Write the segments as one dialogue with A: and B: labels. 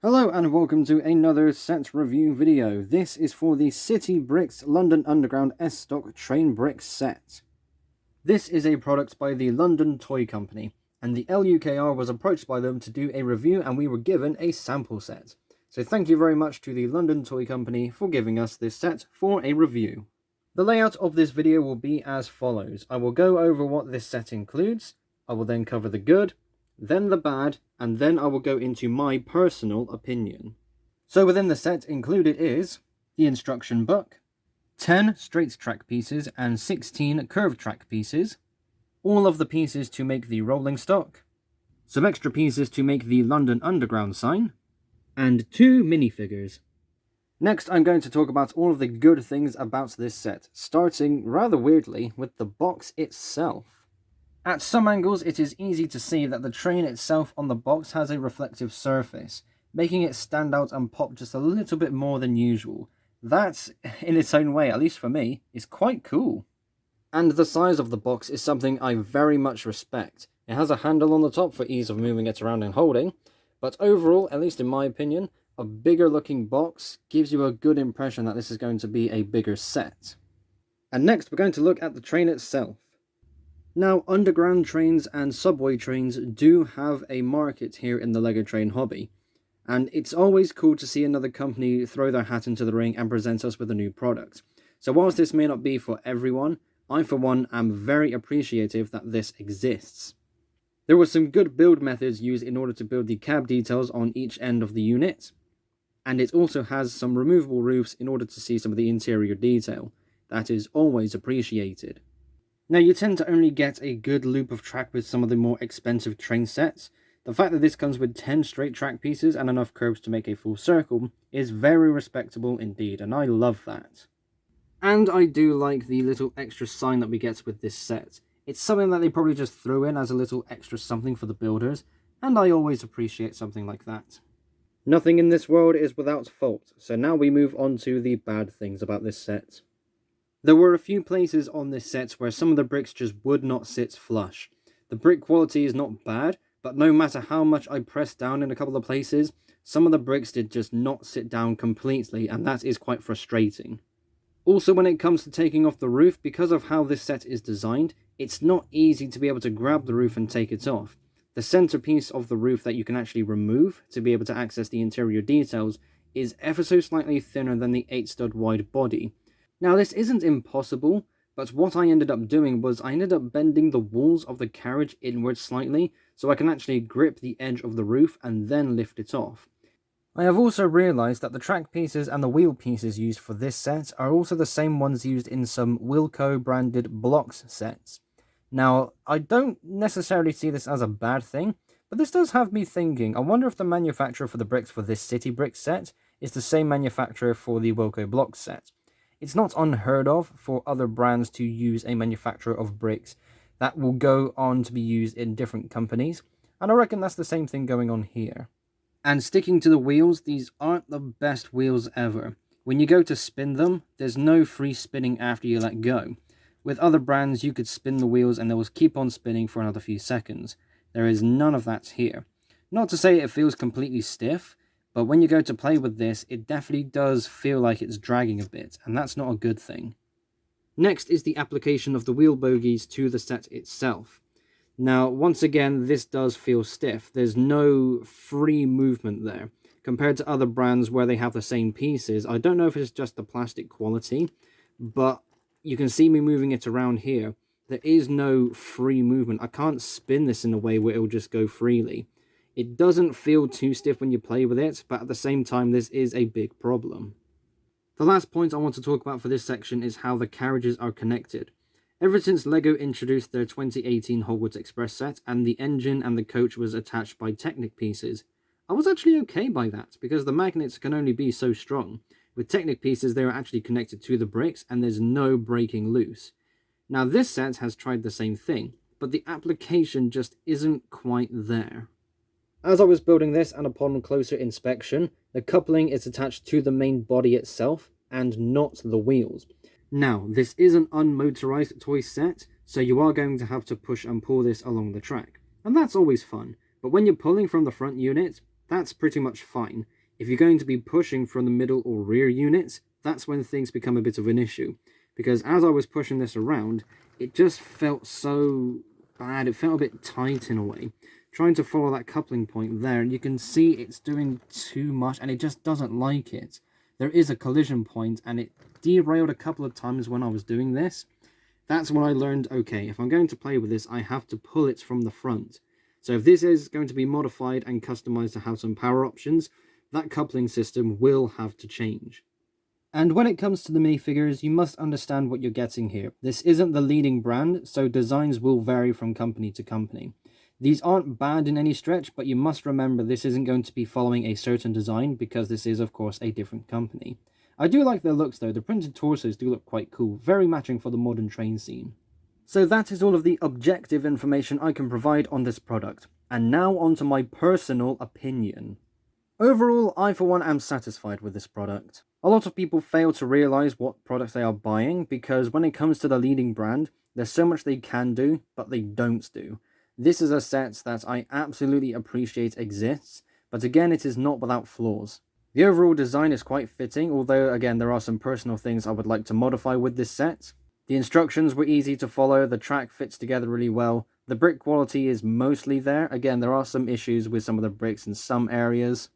A: Hello and welcome to another set review video. This is for the City BRIX London Underground S-Stock Train Brick set. This is a product by the London Toy Company, and the LUKR was approached by them to do a review and we were given a sample set. So thank you very much to the London Toy Company for giving us this set for a review. The layout of this video will be as follows. I will go over what this set includes, I will then cover the good, then the bad, and then I will go into my personal opinion. So within the set included is the instruction book, 10 straight track pieces and 16 curved track pieces, all of the pieces to make the rolling stock, some extra pieces to make the London Underground sign, and 2 minifigures. Next, I'm going to talk about all of the good things about this set, starting rather weirdly with the box itself. At some angles, it is easy to see that the train itself on the box has a reflective surface, making it stand out and pop just a little bit more than usual. That, in its own way, at least for me, is quite cool. And the size of the box is something I very much respect. It has a handle on the top for ease of moving it around and holding, but overall, at least in my opinion, a bigger looking box gives you a good impression that this is going to be a bigger set. And next, we're going to look at the train itself. Now, underground trains and subway trains do have a market here in the LEGO train hobby, and it's always cool to see another company throw their hat into the ring and present us with a new product. So whilst this may not be for everyone, I for one am very appreciative that this exists. There were some good build methods used in order to build the cab details on each end of the unit, and it also has some removable roofs in order to see some of the interior detail. That is always appreciated. Now, you tend to only get a good loop of track with some of the more expensive train sets. The fact that this comes with 10 straight track pieces and enough curves to make a full circle is very respectable indeed, and I love that. And I do like the little extra sign that we get with this set. It's something that they probably just threw in as a little extra something for the builders, and I always appreciate something like that. Nothing in this world is without fault, so now we move on to the bad things about this set. There were a few places on this set where some of the bricks just would not sit flush. The brick quality is not bad, but no matter how much I pressed down in a couple of places, some of the bricks did just not sit down completely, and that is quite frustrating. Also, when it comes to taking off the roof, because of how this set is designed, it's not easy to be able to grab the roof and take it off. The centerpiece of the roof that you can actually remove to be able to access the interior details is ever so slightly thinner than the 8-stud wide body. Now, this isn't impossible, but what I ended up doing was I ended up bending the walls of the carriage inwards slightly so I can actually grip the edge of the roof and then lift it off. I have also realised that the track pieces and the wheel pieces used for this set are also the same ones used in some Wilco branded blocks sets. Now, I don't necessarily see this as a bad thing, but this does have me thinking, I wonder if the manufacturer for the bricks for this City BRIX set is the same manufacturer for the Wilco blocks set. It's not unheard of for other brands to use a manufacturer of bricks that will go on to be used in different companies, and I reckon that's the same thing going on here. And sticking to the wheels, these aren't the best wheels ever. When you go to spin them, there's no free spinning after you let go. With other brands, you could spin the wheels and they will keep on spinning for another few seconds. There is none of that here. Not to say it feels completely stiff, but when you go to play with this, it definitely does feel like it's dragging a bit, and that's not a good thing. Next is the application of the wheel bogies to the set itself. Now, once again, this does feel stiff. There's no free movement there. Compared to other brands where they have the same pieces, I don't know if it's just the plastic quality, but you can see me moving it around here. There is no free movement. I can't spin this in a way where it will just go freely. It doesn't feel too stiff when you play with it, but at the same time, this is a big problem. The last point I want to talk about for this section is how the carriages are connected. Ever since LEGO introduced their 2018 Hogwarts Express set and the engine and the coach was attached by Technic pieces, I was actually okay by that because the magnets can only be so strong. With Technic pieces, they are actually connected to the bricks and there's no breaking loose. Now this set has tried the same thing, but the application just isn't quite there. As I was building this and upon closer inspection, the coupling is attached to the main body itself and not the wheels. Now, this is an unmotorized toy set, so you are going to have to push and pull this along the track. And that's always fun, but when you're pulling from the front unit, that's pretty much fine. If you're going to be pushing from the middle or rear units, that's when things become a bit of an issue. Because as I was pushing this around, it just felt so bad. It felt a bit tight in a way. Trying to follow that coupling point there, and you can see it's doing too much, and it just doesn't like it. There is a collision point, and it derailed a couple of times when I was doing this. That's when I learned, okay, if I'm going to play with this, I have to pull it from the front. So if this is going to be modified and customized to have some power options, that coupling system will have to change. And when it comes to the minifigures, you must understand what you're getting here. This isn't the leading brand, so designs will vary from company to company. These aren't bad in any stretch, but you must remember this isn't going to be following a certain design because this is, of course, a different company. I do like their looks though, the printed torsos do look quite cool, very matching for the modern train scene. So that is all of the objective information I can provide on this product. And now on to my personal opinion. Overall, I for one am satisfied with this product. A lot of people fail to realise what products they are buying because when it comes to the leading brand, there's so much they can do, but they don't do. This is a set that I absolutely appreciate exists, but again it is not without flaws. The overall design is quite fitting, although again there are some personal things I would like to modify with this set. The instructions were easy to follow, the track fits together really well, the brick quality is mostly there, again there are some issues with some of the bricks in some areas.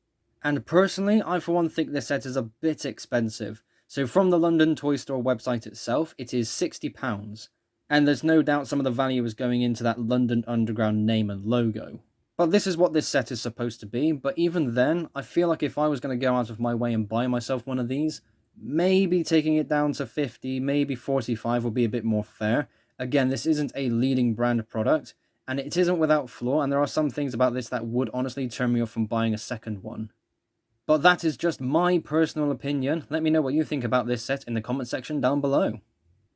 A: And personally, I for one think this set is a bit expensive. So from the London Toy Store website itself, it is £60. And there's no doubt some of the value is going into that London Underground name and logo. But this is what this set is supposed to be, but even then, I feel like if I was going to go out of my way and buy myself one of these, maybe taking it down to 50, maybe 45 would be a bit more fair. Again, this isn't a leading brand product, and it isn't without flaw, and there are some things about this that would honestly turn me off from buying a second one. But that is just my personal opinion. Let me know what you think about this set in the comment section down below.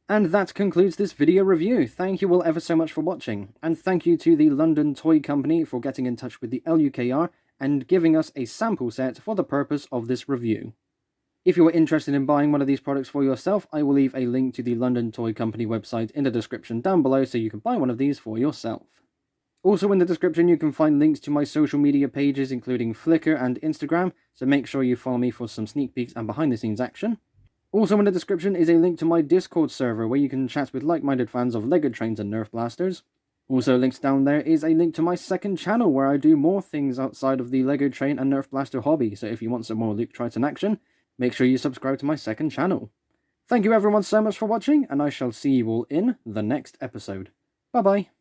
A: And that concludes this video review. Thank you all ever so much for watching, and thank you to the London Toy Company for getting in touch with the LUKR and giving us a sample set for the purpose of this review. If you are interested in buying one of these products for yourself, I will leave a link to the London Toy Company website in the description down below so you can buy one of these for yourself. Also in the description you can find links to my social media pages including Flickr and Instagram, so make sure you follow me for some sneak peeks and behind the scenes action. Also in the description is a link to my Discord server where you can chat with like-minded fans of LEGO trains and Nerf blasters. Also linked down there is a link to my second channel where I do more things outside of the LEGO train and Nerf blaster hobby, so if you want some more Luke Triton action, make sure you subscribe to my second channel. Thank you everyone so much for watching, and I shall see you all in the next episode. Bye bye.